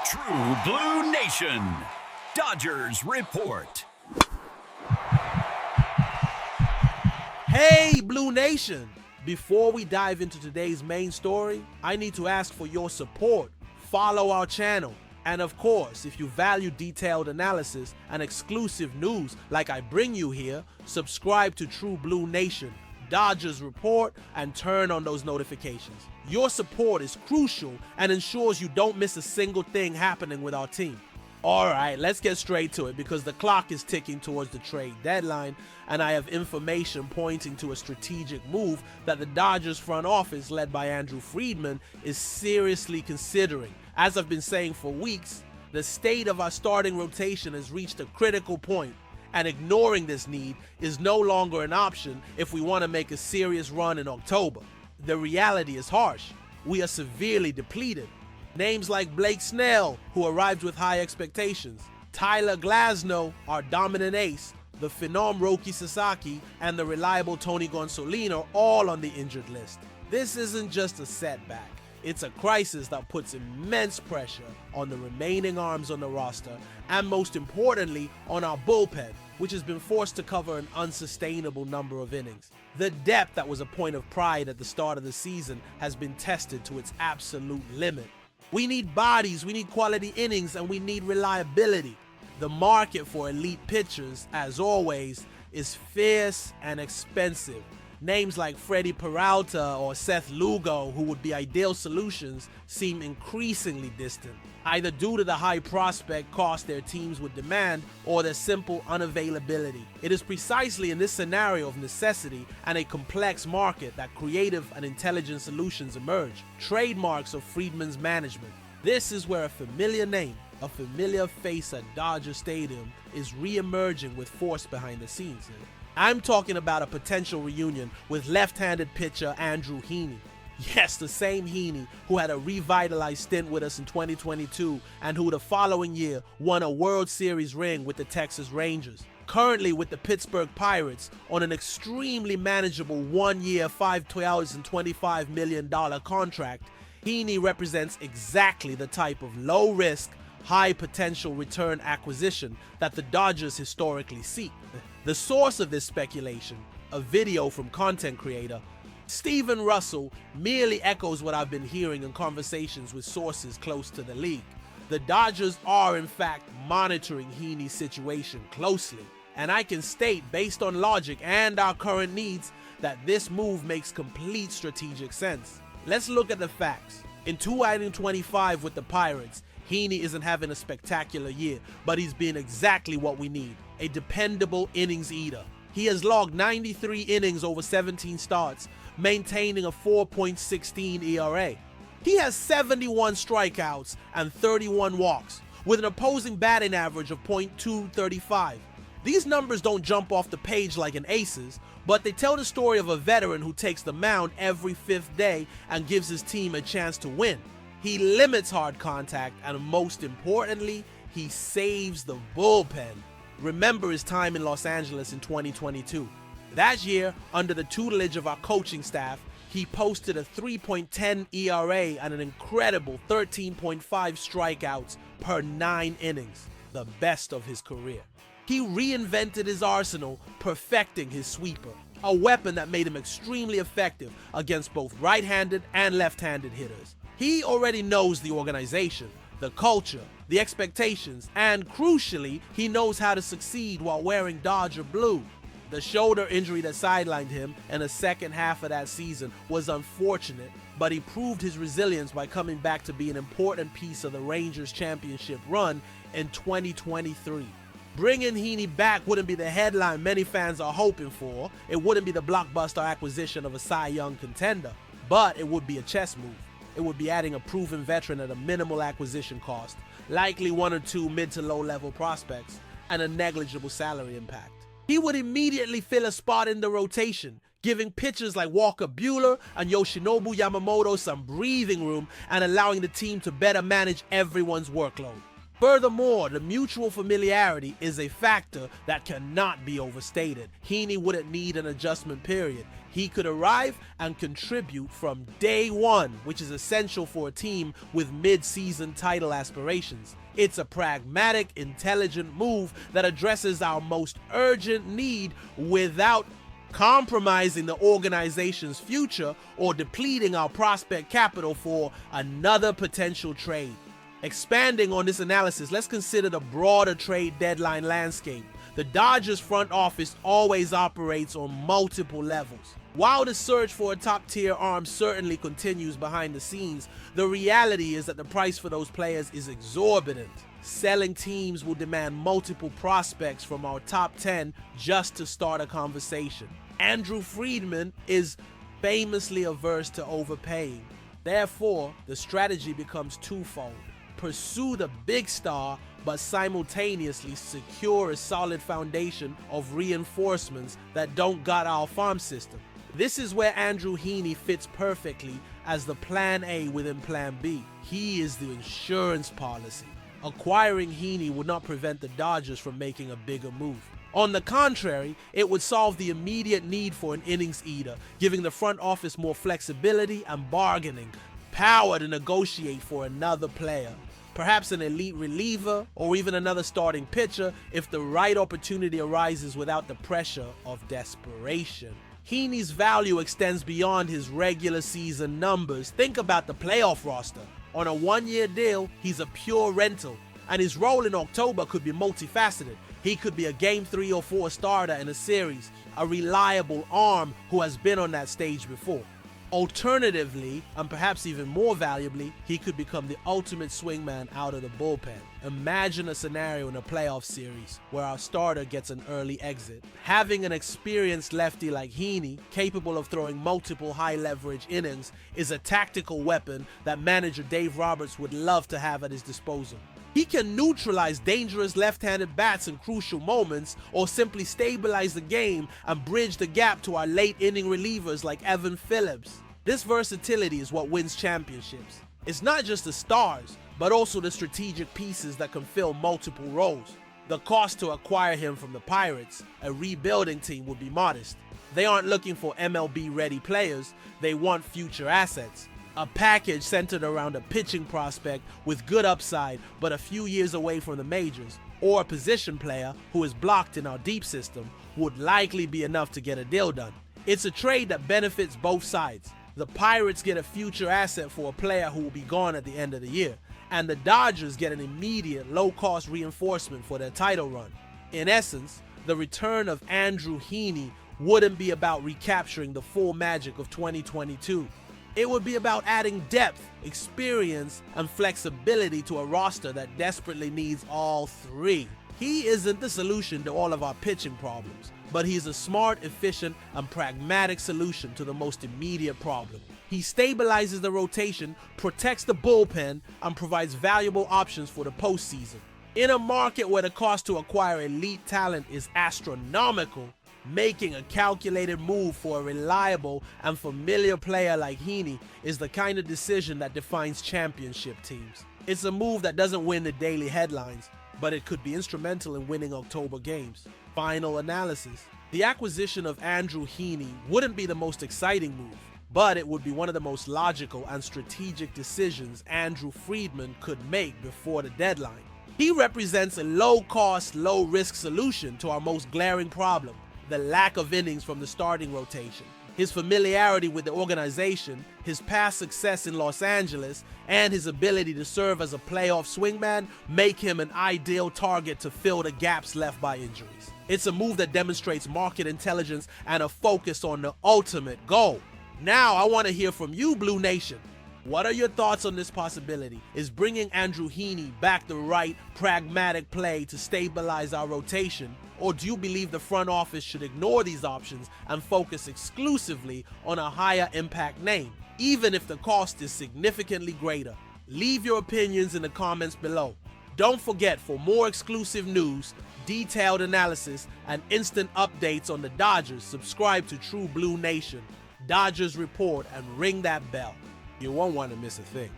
True Blue Nation, Dodgers Report. Hey, Blue Nation! Before we dive into today's main story, I need to ask for your support. Follow our channel. And of course, if you value detailed analysis and exclusive news like I bring you here, subscribe to True Blue Nation, Dodgers Report, and turn on those notifications. Your support is crucial and ensures you don't miss a single thing happening with our team. Alright, let's get straight to it because the clock is ticking towards the trade deadline and I have information pointing to a strategic move that the Dodgers front office, led by Andrew Friedman, is seriously considering. As I've been saying for weeks, the state of our starting rotation has reached a critical point, and ignoring this need is no longer an option if we want to make a serious run in October. The reality is harsh. We are severely depleted. Names like Blake Snell, who arrived with high expectations, Tyler Glasnow, our dominant ace, the phenom Roki Sasaki, and the reliable Tony Gonsolin are all on the injured list. This isn't just a setback. It's a crisis that puts immense pressure on the remaining arms on the roster and, most importantly, on our bullpen, which has been forced to cover an unsustainable number of innings. The depth that was a point of pride at the start of the season has been tested to its absolute limit. We need bodies, we need quality innings, and we need reliability. The market for elite pitchers, as always, is fierce and expensive. Names like Freddie Peralta or Seth Lugo, who would be ideal solutions, seem increasingly distant, either due to the high prospect cost their teams would demand or their simple unavailability. It is precisely in this scenario of necessity and a complex market that creative and intelligent solutions emerge, trademarks of Friedman's management. This is where a familiar name, a familiar face at Dodger Stadium is re-emerging with force behind the scenes. I'm talking about a potential reunion with left-handed pitcher Andrew Heaney. Yes, the same Heaney who had a revitalized stint with us in 2022 and who the following year won a World Series ring with the Texas Rangers. Currently with the Pittsburgh Pirates on an extremely manageable one-year $525 million contract, Heaney represents exactly the type of low-risk, high-potential return acquisition that the Dodgers historically seek. The source of this speculation, a video from content creator Steven Russell, merely echoes what I've been hearing in conversations with sources close to the league. The Dodgers are in fact monitoring Heaney's situation closely, and I can state based on logic and our current needs that this move makes complete strategic sense. Let's look at the facts. In 2025 with the Pirates, Heaney isn't having a spectacular year, but he's been exactly what we need, a dependable innings eater. He has logged 93 innings over 17 starts, maintaining a 4.16 ERA. He has 71 strikeouts and 31 walks, with an opposing batting average of .235. These numbers don't jump off the page like an ace's, but they tell the story of a veteran who takes the mound every fifth day and gives his team a chance to win. He limits hard contact, and most importantly, he saves the bullpen. Remember his time in Los Angeles in 2022. That year, under the tutelage of our coaching staff, he posted a 3.10 ERA and an incredible 13.5 strikeouts per 9 innings, the best of his career. He reinvented his arsenal, perfecting his sweeper, a weapon that made him extremely effective against both right-handed and left-handed hitters. He already knows the organization, the culture, the expectations, and crucially, he knows how to succeed while wearing Dodger blue. The shoulder injury that sidelined him in the second half of that season was unfortunate, but he proved his resilience by coming back to be an important piece of the Rangers championship run in 2023. Bringing Heaney back wouldn't be the headline many fans are hoping for. It wouldn't be the blockbuster acquisition of a Cy Young contender, but it would be a chess move. It would be adding a proven veteran at a minimal acquisition cost, likely one or two mid to low level prospects, and a negligible salary impact. He would immediately fill a spot in the rotation, giving pitchers like Walker Buehler and Yoshinobu Yamamoto some breathing room and allowing the team to better manage everyone's workload. Furthermore, the mutual familiarity is a factor that cannot be overstated. Heaney wouldn't need an adjustment period. He could arrive and contribute from day one, which is essential for a team with mid-season title aspirations. It's a pragmatic, intelligent move that addresses our most urgent need without compromising the organization's future or depleting our prospect capital for another potential trade. Expanding on this analysis, let's consider the broader trade deadline landscape. The Dodgers front office always operates on multiple levels. While the search for a top-tier arm certainly continues behind the scenes, the reality is that the price for those players is exorbitant. Selling teams will demand multiple prospects from our top 10 just to start a conversation. Andrew Friedman is famously averse to overpaying. Therefore, the strategy becomes twofold. Pursue the big star, but simultaneously secure a solid foundation of reinforcements that don't gut our farm system. This is where Andrew Heaney fits perfectly as the plan A within plan B. He is the insurance policy. Acquiring Heaney would not prevent the Dodgers from making a bigger move. On the contrary, it would solve the immediate need for an innings eater, giving the front office more flexibility and bargaining power to negotiate for another player, perhaps an elite reliever or even another starting pitcher if the right opportunity arises without the pressure of desperation. Heaney's value extends beyond his regular season numbers. Think about the playoff roster. On a one-year deal, he's a pure rental, and his role in October could be multifaceted. He could be a Game 3 or 4 starter in a series, a reliable arm who has been on that stage before. Alternatively, and perhaps even more valuably, he could become the ultimate swingman out of the bullpen. Imagine a scenario in a playoff series where our starter gets an early exit. Having an experienced lefty like Heaney, capable of throwing multiple high-leverage innings, is a tactical weapon that manager Dave Roberts would love to have at his disposal. He can neutralize dangerous left-handed bats in crucial moments, or simply stabilize the game and bridge the gap to our late-inning relievers like Evan Phillips. This versatility is what wins championships. It's not just the stars, but also the strategic pieces that can fill multiple roles. The cost to acquire him from the Pirates, a rebuilding team, would be modest. They aren't looking for MLB-ready players, they want future assets. A package centered around a pitching prospect with good upside but a few years away from the majors, or a position player who is blocked in our deep system, would likely be enough to get a deal done. It's a trade that benefits both sides. The Pirates get a future asset for a player who will be gone at the end of the year, and the Dodgers get an immediate low-cost reinforcement for their title run. In essence, the return of Andrew Heaney wouldn't be about recapturing the full magic of 2022. It would be about adding depth, experience, and flexibility to a roster that desperately needs all three. He isn't the solution to all of our pitching problems, but he's a smart, efficient, and pragmatic solution to the most immediate problem. He stabilizes the rotation, protects the bullpen, and provides valuable options for the postseason. In a market where the cost to acquire elite talent is astronomical, making a calculated move for a reliable and familiar player like Heaney is the kind of decision that defines championship teams. It's a move that doesn't win the daily headlines, but it could be instrumental in winning October games. Final analysis. The acquisition of Andrew Heaney wouldn't be the most exciting move, but it would be one of the most logical and strategic decisions Andrew Friedman could make before the deadline. He represents a low-cost, low-risk solution to our most glaring problem: the lack of innings from the starting rotation. His familiarity with the organization, his past success in Los Angeles, and his ability to serve as a playoff swingman make him an ideal target to fill the gaps left by injuries. It's a move that demonstrates market intelligence and a focus on the ultimate goal. Now I want to hear from you, Blue Nation. What are your thoughts on this possibility? Is bringing Andrew Heaney back the right, pragmatic play to stabilize our rotation? Or do you believe the front office should ignore these options and focus exclusively on a higher impact name, even if the cost is significantly greater? Leave your opinions in the comments below. Don't forget, for more exclusive news, detailed analysis, and instant updates on the Dodgers, subscribe to True Blue Nation, Dodgers Report, and ring that bell. You won't want to miss a thing.